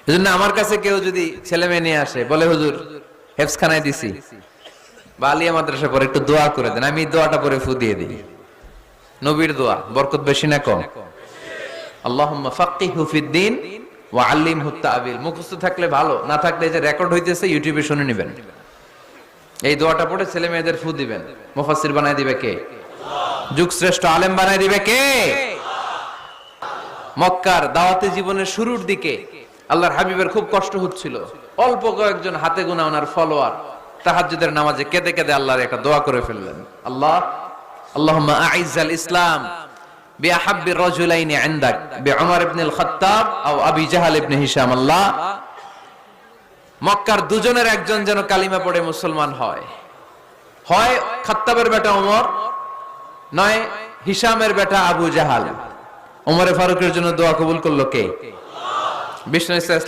এজন্য আমার কাছে কেউ যদি ছেলে মেয়ে নিয়ে আসে, বলে হুজুর হেফজখানায় দিছি বা আলিয়া মাদ্রাসা পরে একটু দোয়া করে দেন, আমি দোয়াটা পরে ফু দিয়ে দিই। নবীর দোয়া বরকত বেশি না কম? আল্লাহুম্মা ফাক্কিহু ফিদ্দিন ওয়া আল্লিমহু তা'বিল। মুখস্থ থাকলে ভালো, না থাকলে যে রেকর্ড হইতেছে ইউটিউবে শুনে নেবেন। এই দোয়াটা পড়ে ছেলে মেয়েদের ফু দিবেন। মুফাসসির বানায় দিবে কে? যুগ শ্রেষ্ঠ আলেম বানায় দিবে কে? মক্কার দাওয়াতি জীবনের শুরুর দিকে আল্লাহর হাবিবের খুব কষ্ট হচ্ছিল। অল্প কয়েকজন হাতে গোনা ওনার ফলোয়ার তাহাজ্জুদের নামাজে কেঁদে কেঁদে আল্লাহর একটা দোয়া করে ফেললেন। আল্লাহুম্মা আইজ্জাল ইসলাম বিআহাব্বি রাজুলাইনি ইনদাক বিউমর ইবনে খাত্তাব আও আবি জাহল ইবনে হিশাম। আল্লাহ, মক্কার দুজনের একজন যেন কালিমা পড়ে মুসলমান হয়, হয় খাত্তাবের বেটা ওমর, নয় হিশামের বেটা আবু জাহাল। ওমরে ফারুকের জন্য দোয়া কবুল করলো কে? বিষ্ণু